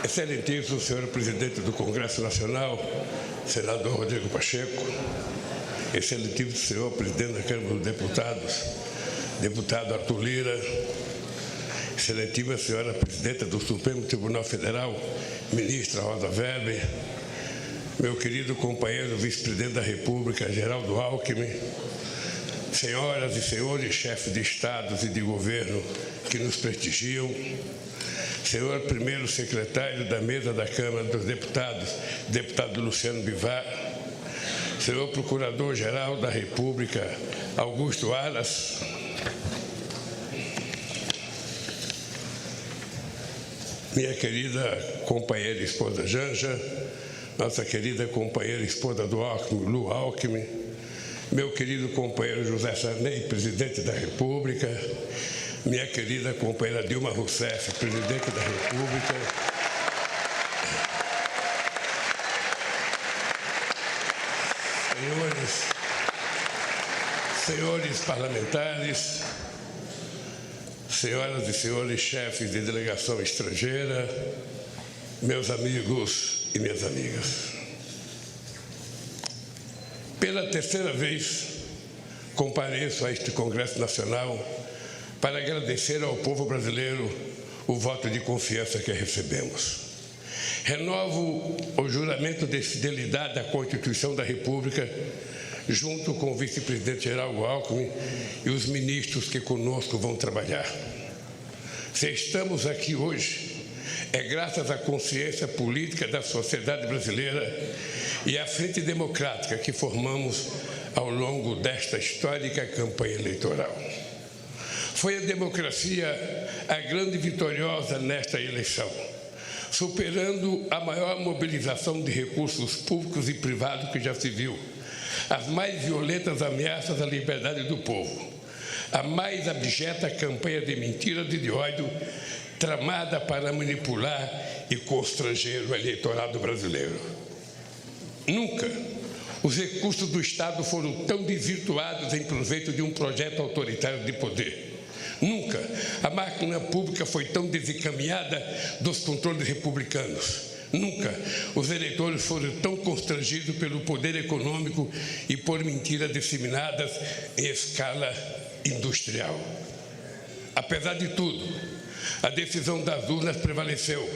Excelentíssimo senhor presidente do Congresso Nacional, senador Rodrigo Pacheco, excelentíssimo senhor presidente da Câmara dos Deputados, deputado Arthur Lira, excelentíssima senhora presidenta do Supremo Tribunal Federal, ministra Rosa Weber, meu querido companheiro vice-presidente da República, Geraldo Alckmin, senhoras e senhores chefes de estados e de governo que nos prestigiam, senhor primeiro secretário da mesa da Câmara dos Deputados, deputado Luciano Bivar, senhor procurador-geral da República, Augusto Aras, minha querida companheira e esposa Janja, nossa querida companheira e esposa do Alckmin, Lu Alckmin, meu querido companheiro José Sarney, presidente da República, minha querida companheira Dilma Rousseff, presidente da República, senhores parlamentares, senhoras e senhores chefes de delegação estrangeira, meus amigos e minhas amigas. Pela terceira vez, compareço a este Congresso Nacional para agradecer ao povo brasileiro o voto de confiança que recebemos. Renovo o juramento de fidelidade à Constituição da República, junto com o vice-presidente Geraldo Alckmin e os ministros que conosco vão trabalhar. Se estamos aqui hoje, é graças à consciência política da sociedade brasileira e à frente democrática que formamos ao longo desta histórica campanha eleitoral. Foi a democracia a grande vitoriosa nesta eleição, superando a maior mobilização de recursos públicos e privados que já se viu, as mais violentas ameaças à liberdade do povo, a mais abjeta campanha de mentiras e de ódio tramada para manipular e constranger o eleitorado brasileiro. Nunca os recursos do Estado foram tão desvirtuados em proveito de um projeto autoritário de poder. Nunca a máquina pública foi tão desencaminhada dos controles republicanos. Nunca os eleitores foram tão constrangidos pelo poder econômico e por mentiras disseminadas em escala industrial. Apesar de tudo, a decisão das urnas prevaleceu,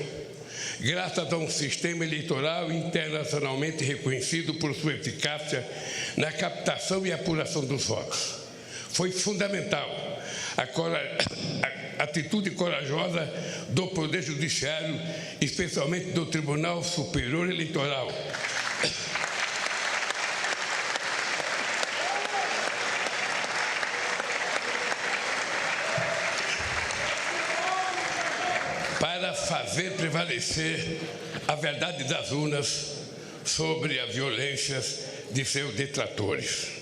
graças a um sistema eleitoral internacionalmente reconhecido por sua eficácia na captação e apuração dos votos. Foi fundamental a atitude corajosa do Poder Judiciário, especialmente do Tribunal Superior Eleitoral, para fazer prevalecer a verdade das urnas sobre as violências de seus detratores.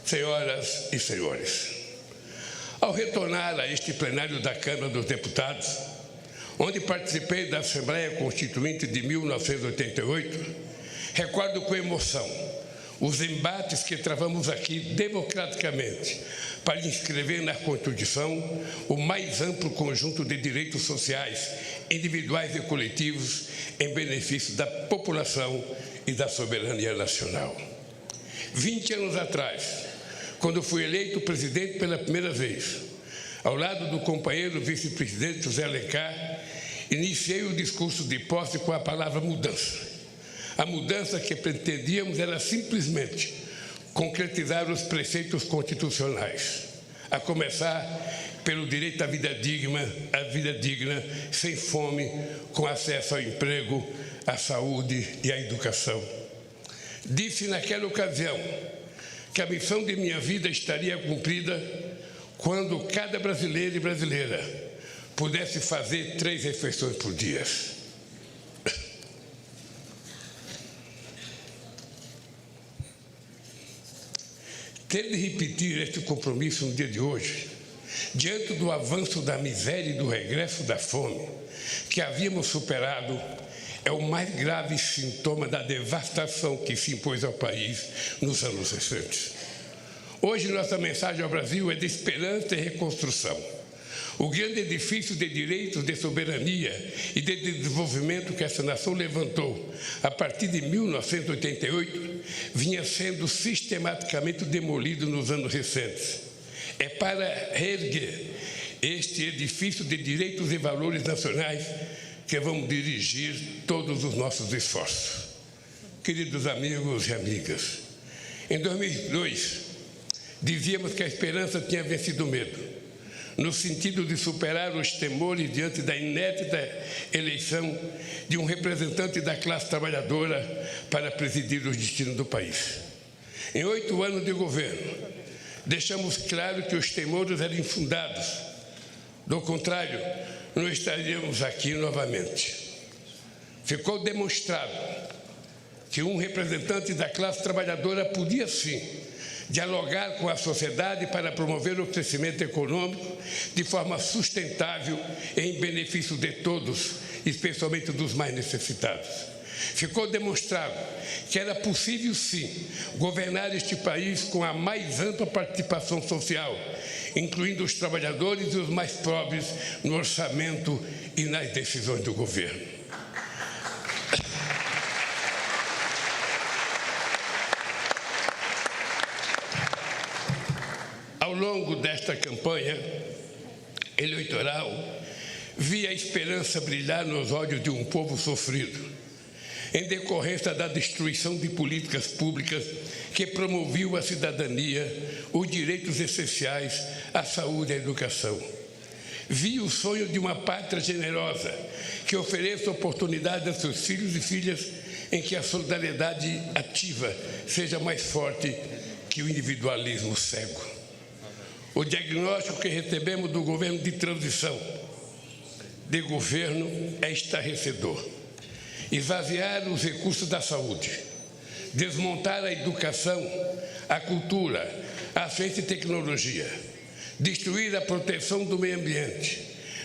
Senhoras e senhores, ao retornar a este plenário da Câmara dos Deputados, onde participei da Assembleia Constituinte de 1988, recordo com emoção os embates que travamos aqui democraticamente para inscrever na Constituição o mais amplo conjunto de direitos sociais, individuais e coletivos, em benefício da população e da soberania nacional. 20 anos atrás, quando fui eleito presidente pela primeira vez, ao lado do companheiro vice-presidente José Alencar, iniciei o discurso de posse com a palavra mudança. A mudança que pretendíamos era simplesmente concretizar os preceitos constitucionais, a começar pelo direito à vida digna, sem fome, com acesso ao emprego, à saúde e à educação. Disse naquela ocasião que a missão de minha vida estaria cumprida quando cada brasileiro e brasileira pudesse fazer 3 refeições por dia. Ter de repetir este compromisso no dia de hoje, diante do avanço da miséria e do regresso da fome que havíamos superado, é o mais grave sintoma da devastação que se impôs ao país nos anos recentes. Hoje, nossa mensagem ao Brasil é de esperança e reconstrução. O grande edifício de direitos, de soberania e de desenvolvimento que essa nação levantou a partir de 1988 vinha sendo sistematicamente demolido nos anos recentes. É para reerguer este edifício de direitos e valores nacionais que vamos dirigir todos os nossos esforços. Queridos amigos e amigas, em 2002, dizíamos que a esperança tinha vencido o medo, no sentido de superar os temores diante da inédita eleição de um representante da classe trabalhadora para presidir os destinos do país. Em 8 anos de governo, deixamos claro que os temores eram infundados. Do contrário, não estaríamos aqui novamente. Ficou demonstrado que um representante da classe trabalhadora podia, sim, dialogar com a sociedade para promover o crescimento econômico de forma sustentável em benefício de todos, especialmente dos mais necessitados. Ficou demonstrado que era possível, sim, governar este país com a mais ampla participação social, incluindo os trabalhadores e os mais pobres no orçamento e nas decisões do governo. Ao longo desta campanha eleitoral, vi a esperança brilhar nos olhos de um povo sofrido, em decorrência da destruição de políticas públicas que promoviam a cidadania, os direitos essenciais, a saúde e a educação. Vi o sonho de uma pátria generosa que ofereça oportunidades a seus filhos e filhas em que a solidariedade ativa seja mais forte que o individualismo cego. O diagnóstico que recebemos do governo de transição de governo é estarrecedor. Esvaziar os recursos da saúde, desmontar a educação, a cultura, a ciência e tecnologia, destruir a proteção do meio ambiente,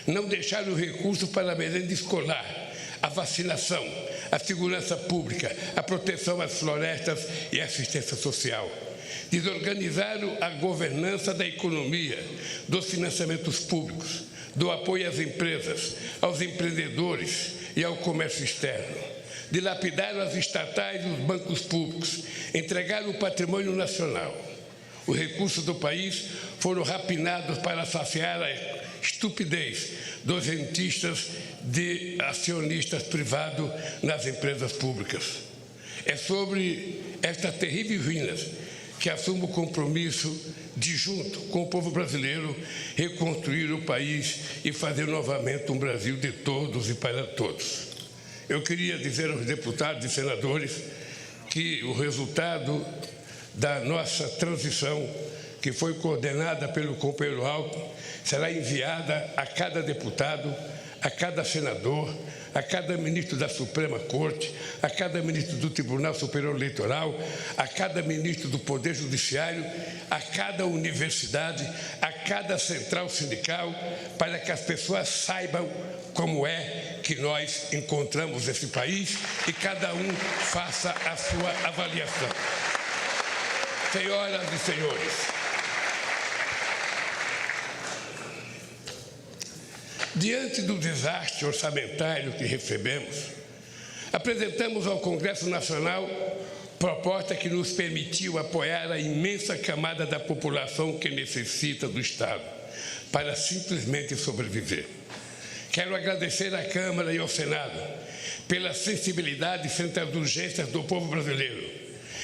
não deixar os recursos para a merenda escolar, a vacinação, a segurança pública, a proteção às florestas e a assistência social. Desorganizar a governança da economia, dos financiamentos públicos, do apoio às empresas, aos empreendedores e ao comércio externo. Dilapidar as estatais e os bancos públicos, entregar o patrimônio nacional. Os recursos do país foram rapinados para saciar a estupidez dos rentistas de acionistas privados nas empresas públicas. É sobre estas terríveis ruínas que assumo o compromisso de, junto com o povo brasileiro, reconstruir o país e fazer novamente um Brasil de todos e para todos. Eu queria dizer aos deputados e senadores que o resultado da nossa transição, que foi coordenada pelo companheiro Alckmin, será enviada a cada deputado, a cada senador, a cada ministro da Suprema Corte, a cada ministro do Tribunal Superior Eleitoral, a cada ministro do Poder Judiciário, a cada universidade, a cada central sindical, para que as pessoas saibam como é que nós encontramos esse país e cada um faça a sua avaliação. Senhoras e senhores, diante do desastre orçamentário que recebemos, apresentamos ao Congresso Nacional proposta que nos permitiu apoiar a imensa camada da população que necessita do Estado para simplesmente sobreviver. Quero agradecer à Câmara e ao Senado pela sensibilidade frente às urgências do povo brasileiro.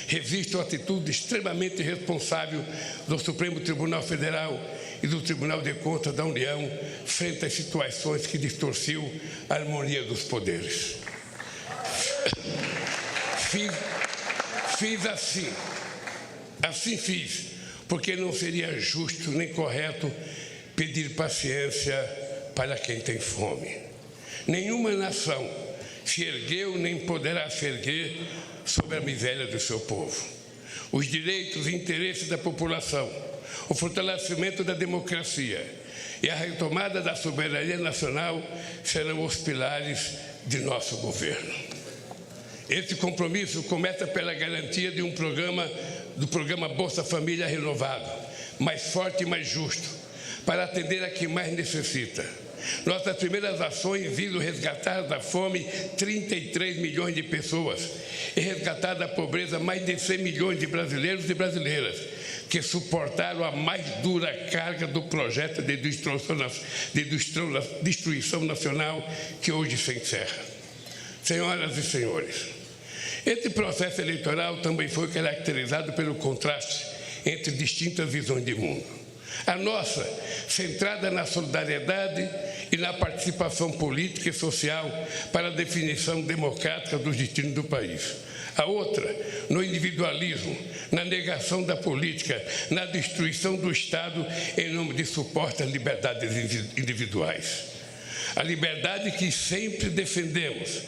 Revisto a atitude extremamente responsável do Supremo Tribunal Federal e do Tribunal de Contas da União frente às situações que distorciam a harmonia dos poderes. Fiz assim fiz, porque não seria justo nem correto pedir paciência para quem tem fome. Nenhuma nação se ergueu nem poderá se erguer sobre a miséria do seu povo. Os direitos e interesses da população, o fortalecimento da democracia e a retomada da soberania nacional serão os pilares de nosso governo. Esse compromisso começa pela garantia de do programa Bolsa Família renovado, mais forte e mais justo, para atender a quem mais necessita. Nossas primeiras ações visam resgatar da fome 33 milhões de pessoas e resgatar da pobreza mais de 100 milhões de brasileiros e brasileiras que suportaram a mais dura carga do projeto de destruição nacional que hoje se encerra. Senhoras e senhores, esse processo eleitoral também foi caracterizado pelo contraste entre distintas visões de mundo. A nossa, centrada na solidariedade e na participação política e social para a definição democrática dos destinos do país. A outra, no individualismo, na negação da política, na destruição do Estado em nome de supostas liberdades individuais. A liberdade que sempre defendemos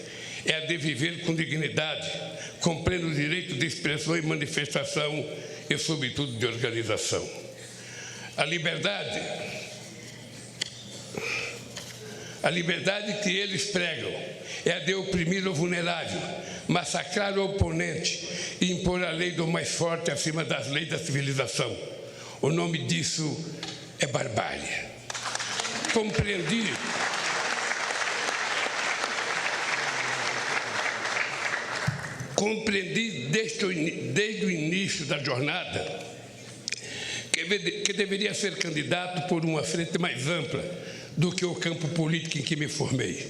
é a de viver com dignidade, com pleno direito de expressão e manifestação e, sobretudo, de organização. A liberdade que eles pregam é a de oprimir o vulnerável, massacrar o oponente e impor a lei do mais forte acima das leis da civilização. O nome disso é barbárie. Compreendi desde o início da jornada que deveria ser candidato por uma frente mais ampla do que o campo político em que me formei,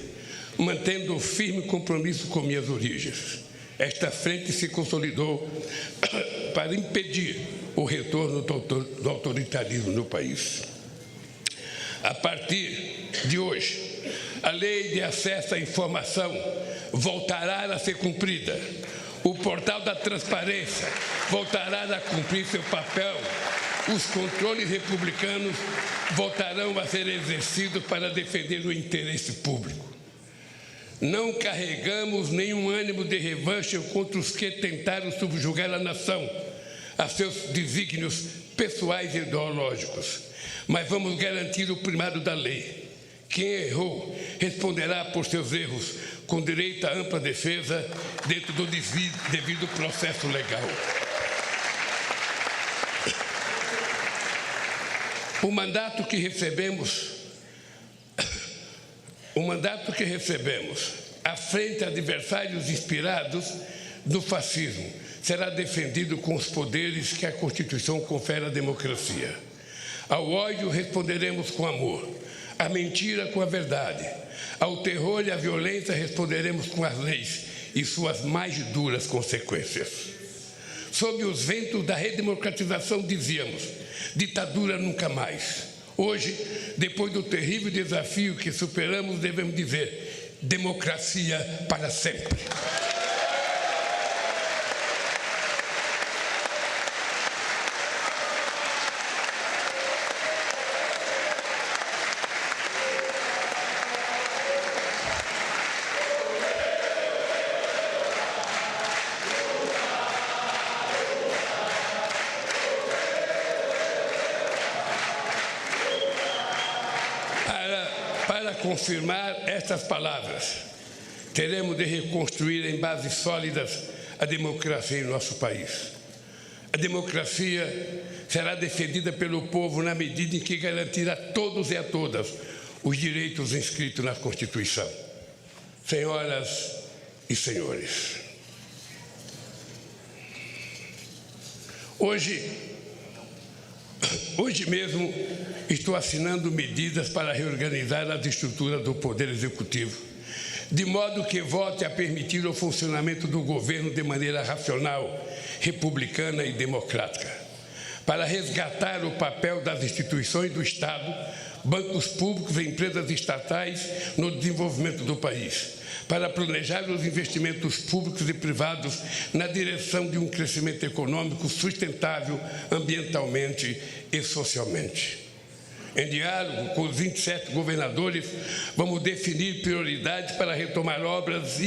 mantendo um firme compromisso com minhas origens. Esta frente se consolidou para impedir o retorno do autoritarismo no país. A partir de hoje, a lei de acesso à informação voltará a ser cumprida. O portal da transparência voltará a cumprir seu papel. Os controles republicanos voltarão a ser exercidos para defender o interesse público. Não carregamos nenhum ânimo de revanche contra os que tentaram subjugar a nação a seus desígnios pessoais e ideológicos, mas vamos garantir o primado da lei. Quem errou responderá por seus erros com direito à ampla defesa dentro do devido processo legal. O mandato que recebemos à frente de adversários inspirados no fascismo será defendido com os poderes que a Constituição confere à democracia. Ao ódio responderemos com amor, à mentira com a verdade, ao terror e à violência responderemos com as leis e suas mais duras consequências. Sob os ventos da redemocratização dizíamos: ditadura nunca mais. Hoje, depois do terrível desafio que superamos, devemos dizer: democracia para sempre. Para confirmar estas palavras, teremos de reconstruir em bases sólidas a democracia em nosso país. A democracia será defendida pelo povo na medida em que garantir a todos e a todas os direitos inscritos na Constituição. Senhoras e senhores, hoje mesmo estou assinando medidas para reorganizar as estruturas do Poder Executivo, de modo que volte a permitir o funcionamento do governo de maneira racional, republicana e democrática, para resgatar o papel das instituições do Estado, bancos públicos e empresas estatais no desenvolvimento do país, para planejar os investimentos públicos e privados na direção de um crescimento econômico sustentável ambientalmente e socialmente. Em diálogo com os 27 governadores, vamos definir prioridades para retomar obras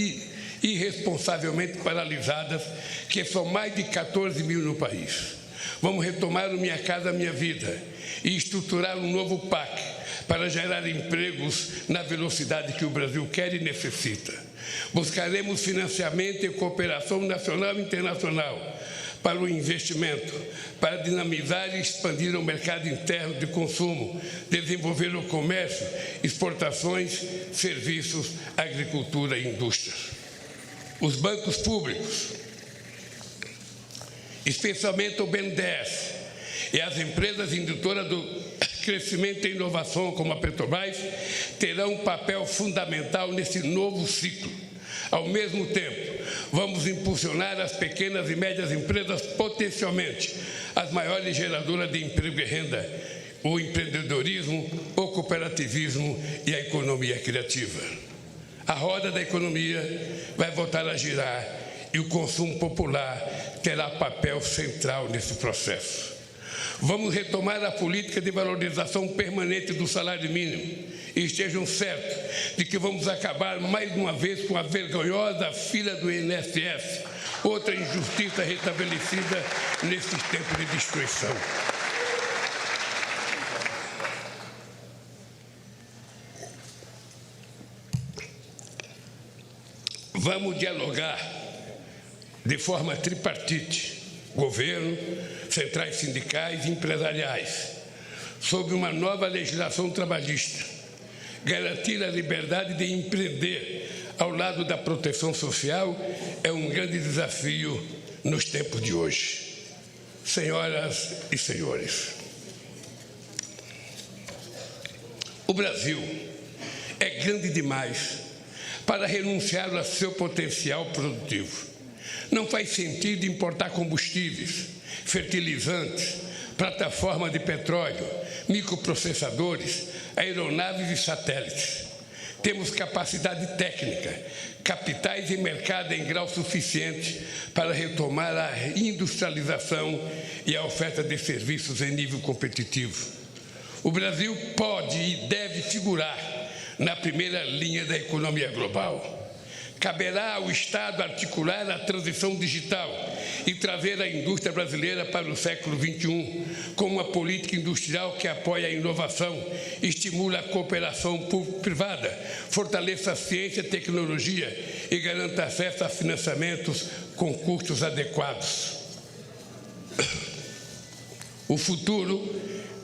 irresponsavelmente paralisadas, que são mais de 14 mil no país. Vamos retomar o Minha Casa Minha Vida e estruturar um novo PAC para gerar empregos na velocidade que o Brasil quer e necessita. Buscaremos financiamento e cooperação nacional e internacional para o investimento, para dinamizar e expandir o mercado interno de consumo, desenvolver o comércio, exportações, serviços, agricultura e indústria. Os bancos públicos, especialmente o BNDES, e as empresas indutoras do crescimento e inovação, como a Petrobras, terão um papel fundamental nesse novo ciclo. Ao mesmo tempo, vamos impulsionar as pequenas e médias empresas, potencialmente as maiores geradoras de emprego e renda, o empreendedorismo, o cooperativismo e a economia criativa. A roda da economia vai voltar a girar e o consumo popular terá papel central nesse processo. Vamos retomar a política de valorização permanente do salário mínimo e estejam certos de que vamos acabar mais uma vez com a vergonhosa fila do INSS, outra injustiça restabelecida nesses tempos de destruição. Vamos dialogar de forma tripartite, governo, centrais sindicais e empresariais, sobre uma nova legislação trabalhista, garantir a liberdade de empreender ao lado da proteção social é um grande desafio nos tempos de hoje. Senhoras e senhores, o Brasil é grande demais para renunciar ao seu potencial produtivo. Não faz sentido importar combustíveis, fertilizantes, plataformas de petróleo, microprocessadores, aeronaves e satélites. Temos capacidade técnica, capitais e mercado em grau suficiente para retomar a industrialização e a oferta de serviços em nível competitivo. O Brasil pode e deve figurar na primeira linha da economia global. Caberá ao Estado articular a transição digital e trazer a indústria brasileira para o século XXI, com uma política industrial que apoie a inovação, estimule a cooperação público-privada, fortaleça a ciência e tecnologia e garanta acesso a financiamentos com custos adequados. O futuro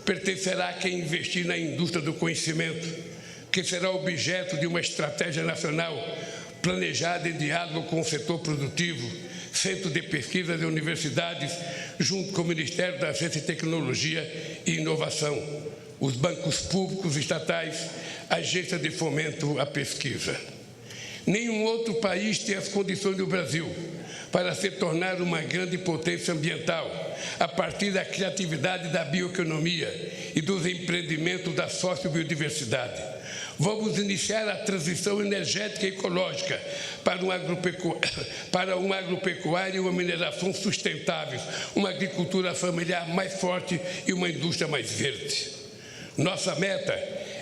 pertencerá a quem investir na indústria do conhecimento, que será objeto de uma estratégia nacional planejada em diálogo com o setor produtivo, centro de pesquisas e universidades, junto com o Ministério da Ciência e Tecnologia e Inovação, os bancos públicos estatais, agências de fomento à pesquisa. Nenhum outro país tem as condições do Brasil para se tornar uma grande potência ambiental, a partir da criatividade da bioeconomia e dos empreendimentos da sociobiodiversidade. Vamos iniciar a transição energética e ecológica para uma agropecuária e uma mineração sustentáveis, uma agricultura familiar mais forte e uma indústria mais verde. Nossa meta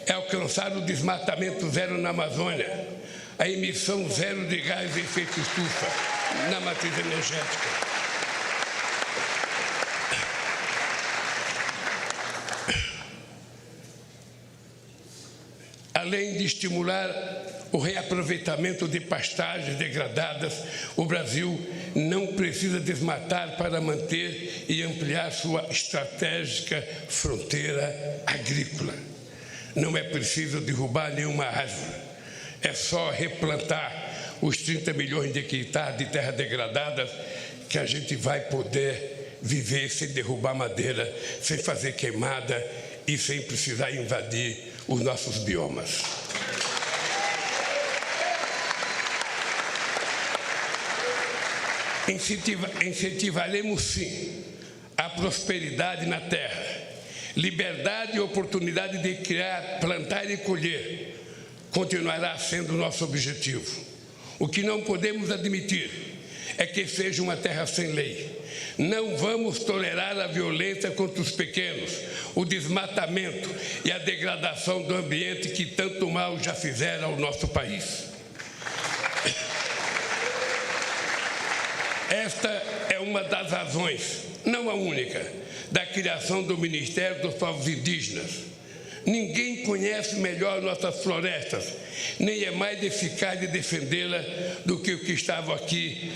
é alcançar o desmatamento zero na Amazônia, a emissão zero de gás de efeito estufa na matriz energética. Além de estimular o reaproveitamento de pastagens degradadas, o Brasil não precisa desmatar para manter e ampliar sua estratégica fronteira agrícola. Não é preciso derrubar nenhuma árvore, é só replantar os 30 milhões de hectares de terra degradada que a gente vai poder viver sem derrubar madeira, sem fazer queimada e sem precisar invadir os nossos biomas. Incentivaremos, sim, a prosperidade na terra, liberdade e oportunidade de criar, plantar e colher continuará sendo nosso objetivo. O que não podemos admitir é que seja uma terra sem lei. Não vamos tolerar a violência contra os pequenos, o desmatamento e a degradação do ambiente que tanto mal já fizeram ao nosso país. Esta é uma das razões, não a única, da criação do Ministério dos Povos Indígenas. Ninguém conhece melhor nossas florestas, nem é mais eficaz de defendê-la do que o que estava aqui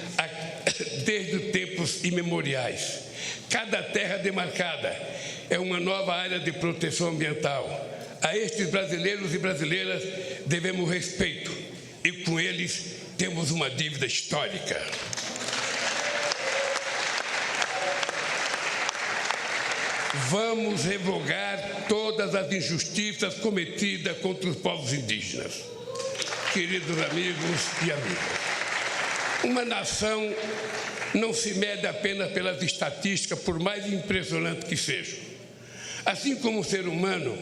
desde o tempo tempos imemoriais. Cada terra demarcada é uma nova área de proteção ambiental. A estes brasileiros e brasileiras devemos respeito e com eles temos uma dívida histórica. Vamos revogar todas as injustiças cometidas contra os povos indígenas. Queridos amigos e amigas, uma nação não se mede apenas pelas estatísticas, por mais impressionante que sejam. Assim como o ser humano,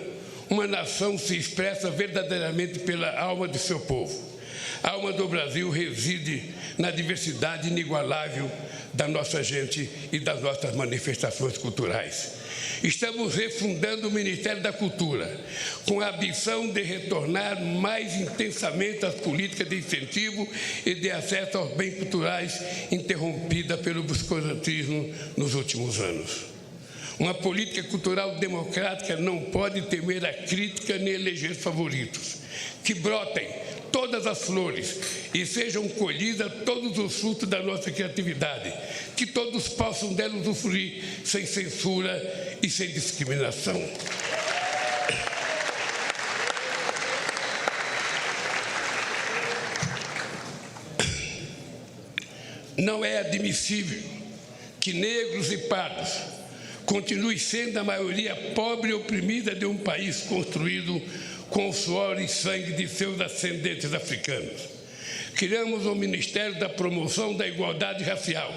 uma nação se expressa verdadeiramente pela alma de seu povo. A alma do Brasil reside na diversidade inigualável da nossa gente e das nossas manifestações culturais. Estamos refundando o Ministério da Cultura, com a ambição de retornar mais intensamente às políticas de incentivo e de acesso aos bens culturais interrompida pelo obscurantismo nos últimos anos. Uma política cultural democrática não pode temer a crítica nem eleger favoritos. Que brotem todas as flores e sejam colhidas todos os frutos da nossa criatividade. Que todos possam dela usufruir sem censura e sem discriminação. Não é admissível que negros e pardos continuem sendo a maioria pobre e oprimida de um país construído com o suor e sangue de seus ascendentes africanos. Criamos o Ministério da Promoção da Igualdade Racial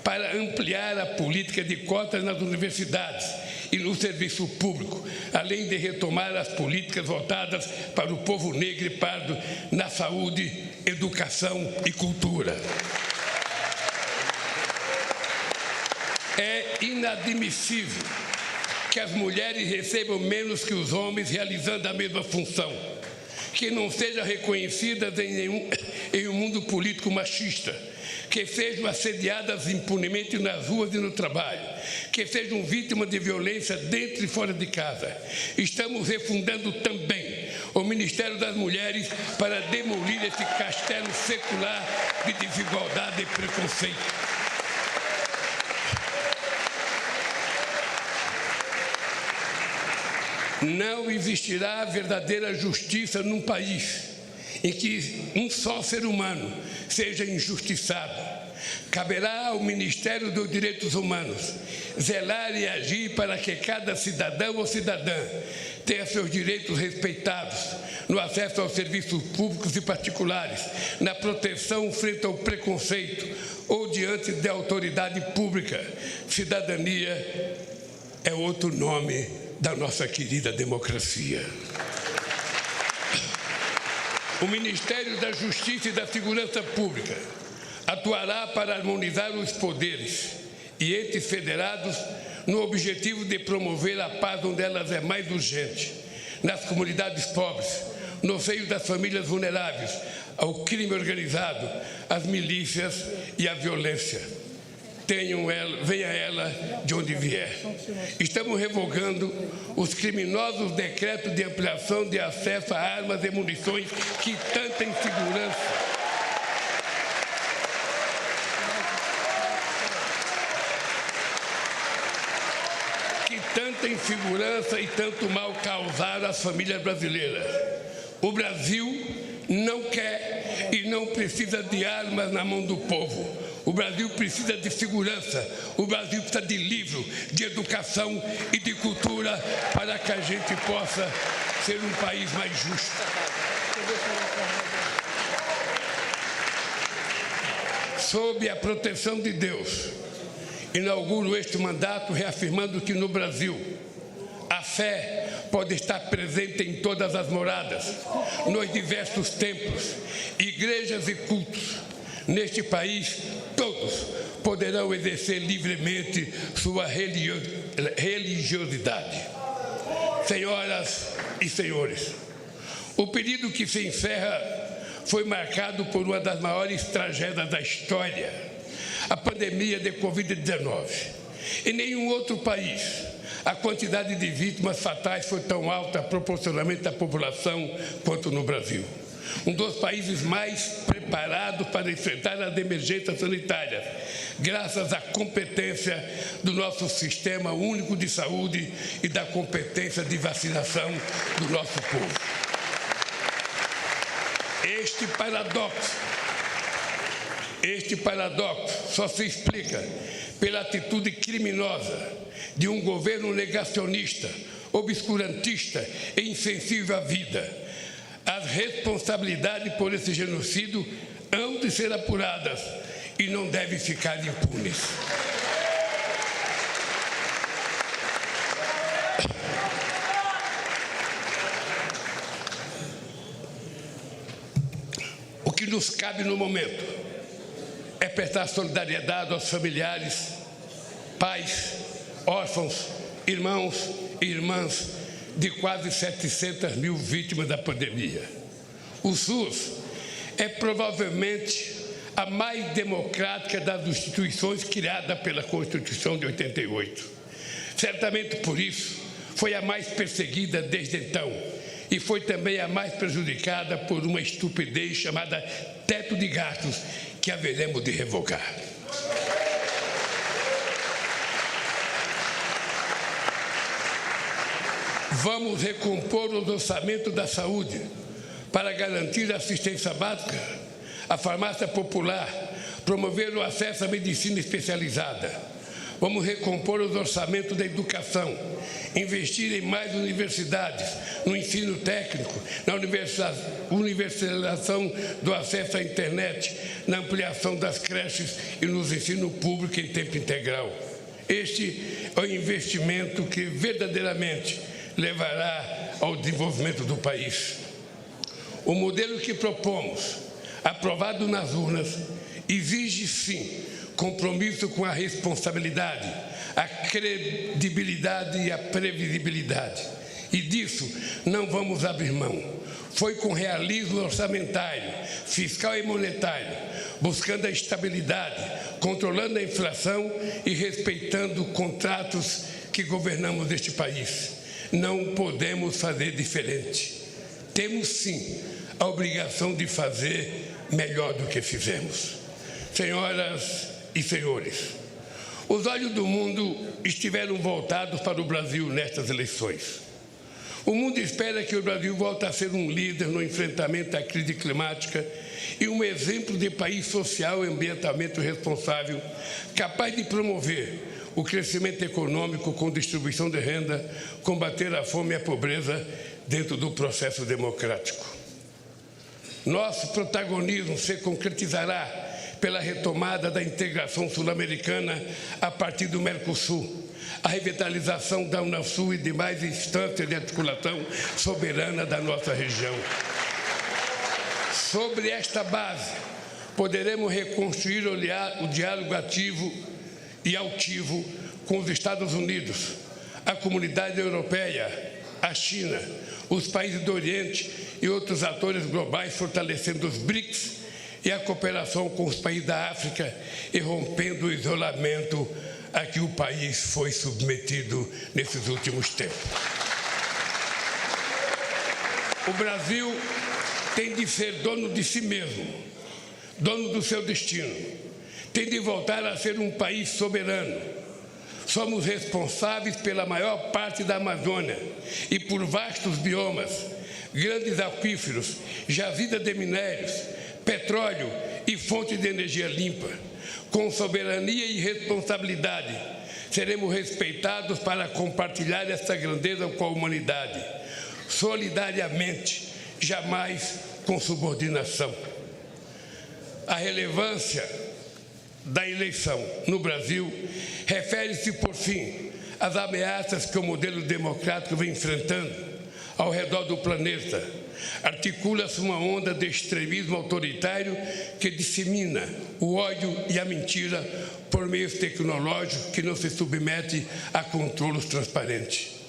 para ampliar a política de cotas nas universidades e no serviço público, além de retomar as políticas voltadas para o povo negro e pardo na saúde, educação e cultura. É inadmissível que as mulheres recebam menos que os homens realizando a mesma função, que não sejam reconhecidas em um mundo político machista, que sejam assediadas impunemente nas ruas e no trabalho, que sejam vítimas de violência dentro e fora de casa. Estamos refundando também o Ministério das Mulheres para demolir esse castelo secular de desigualdade e preconceito. Não existirá verdadeira justiça num país em que um só ser humano seja injustiçado. Caberá ao Ministério dos Direitos Humanos zelar e agir para que cada cidadão ou cidadã tenha seus direitos respeitados no acesso aos serviços públicos e particulares, na proteção frente ao preconceito ou diante da autoridade pública. Cidadania é outro nome da nossa querida democracia. O Ministério da Justiça e da Segurança Pública atuará para harmonizar os poderes e entes federados no objetivo de promover a paz onde elas é mais urgente, nas comunidades pobres, no seio das famílias vulneráveis, ao crime organizado, às milícias e à violência. Venha ela de onde vier. Estamos revogando os criminosos decretos de ampliação de acesso a armas e munições que tanta insegurança e tanto mal causaram às famílias brasileiras. O Brasil não quer e não precisa de armas na mão do povo. O Brasil precisa de segurança, o Brasil precisa de livro, de educação e de cultura para que a gente possa ser um país mais justo. Sob a proteção de Deus, inauguro este mandato reafirmando que no Brasil a fé pode estar presente em todas as moradas, nos diversos templos, igrejas e cultos. Neste país, todos poderão exercer livremente sua religiosidade. Senhoras e senhores, o período que se encerra foi marcado por uma das maiores tragédias da história, a pandemia de Covid-19. Em nenhum outro país a quantidade de vítimas fatais foi tão alta proporcionalmente à população quanto no Brasil. um dos países mais preparados para enfrentar as emergências sanitárias, graças à competência do nosso Sistema Único de Saúde e da competência de vacinação do nosso povo. Este paradoxo só se explica pela atitude criminosa de um governo negacionista, obscurantista e insensível à vida. As responsabilidades por esse genocídio hão de ser apuradas e não devem ficar impunes. O que nos cabe no momento é prestar solidariedade aos familiares, pais, órfãos, irmãos e irmãs de quase 700 mil vítimas da pandemia. O SUS é provavelmente a mais democrática das instituições criada pela Constituição de 88. Certamente por isso foi a mais perseguida desde então e foi também a mais prejudicada por uma estupidez chamada teto de gastos que haveremos de revogar. Vamos recompor os orçamentos da saúde para garantir a assistência básica, a farmácia popular, promover o acesso à medicina especializada. Vamos recompor os orçamentos da educação, investir em mais universidades, no ensino técnico, na universalização do acesso à internet, na ampliação das creches e no ensino público em tempo integral. Este é o investimento que verdadeiramente levará ao desenvolvimento do país. O modelo que propomos, aprovado nas urnas, exige sim compromisso com a responsabilidade, a credibilidade e a previsibilidade. E disso não vamos abrir mão. Foi com realismo orçamentário, fiscal e monetário, buscando a estabilidade, controlando a inflação e respeitando contratos que governamos este país. Não podemos fazer diferente. Temos, sim, a obrigação de fazer melhor do que fizemos. Senhoras e senhores, os olhos do mundo estiveram voltados para o Brasil nestas eleições. O mundo espera que o Brasil volte a ser um líder no enfrentamento à crise climática e um exemplo de país social e ambientalmente responsável, capaz de promover o crescimento econômico com distribuição de renda, combater a fome e a pobreza dentro do processo democrático. Nosso protagonismo se concretizará pela retomada da integração sul-americana a partir do Mercosul, a revitalização da Unasul e demais instâncias de articulação soberana da nossa região. Sobre esta base, poderemos reconstruir o diálogo ativo e altivo com os Estados Unidos, a comunidade europeia, a China, os países do Oriente e outros atores globais, fortalecendo os BRICS e a cooperação com os países da África e rompendo o isolamento a que o país foi submetido nesses últimos tempos. O Brasil tem de ser dono de si mesmo, dono do seu destino. Tem de voltar a ser um país soberano. Somos responsáveis pela maior parte da Amazônia e por vastos biomas, grandes aquíferos, jazidas de minérios, petróleo e fontes de energia limpa. Com soberania e responsabilidade, seremos respeitados para compartilhar essa grandeza com a humanidade, solidariamente, jamais com subordinação. A relevância da eleição no Brasil refere-se, por fim, às ameaças que o modelo democrático vem enfrentando ao redor do planeta. Articula-se uma onda de extremismo autoritário que dissemina o ódio e a mentira por meios tecnológicos que não se submete a controles transparentes.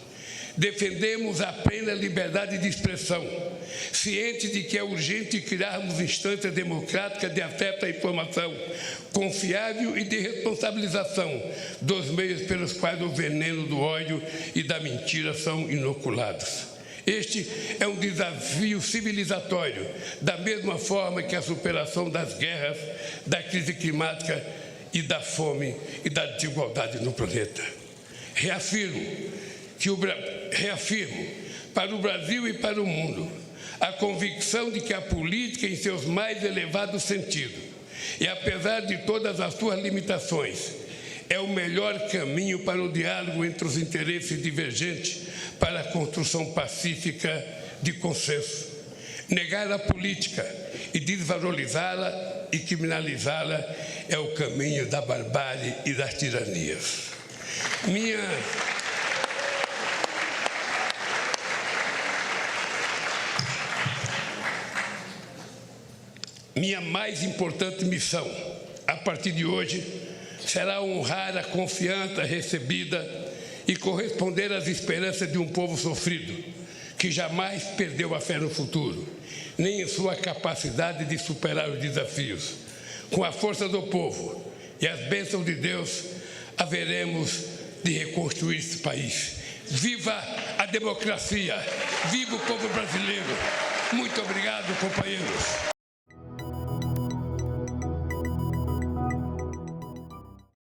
Defendemos a plena liberdade de expressão, cientes de que é urgente criarmos instâncias democráticas de acesso à informação confiável e de responsabilização dos meios pelos quais o veneno do ódio e da mentira são inoculados. Este é um desafio civilizatório, da mesma forma que a superação das guerras, da crise climática e da fome e da desigualdade no planeta. Reafirmo para o Brasil e para o mundo a convicção de que a política, em seus mais elevados sentidos, e apesar de todas as suas limitações, é o melhor caminho para o diálogo entre os interesses divergentes para a construção pacífica de consenso. Negar a política e desvalorizá-la e criminalizá-la é o caminho da barbárie e das tiranias. Minha mais importante missão, a partir de hoje, será honrar a confiança recebida e corresponder às esperanças de um povo sofrido, que jamais perdeu a fé no futuro, nem em sua capacidade de superar os desafios. Com a força do povo e as bênçãos de Deus, haveremos de reconstruir esse país. Viva a democracia! Viva o povo brasileiro! Muito obrigado, companheiros!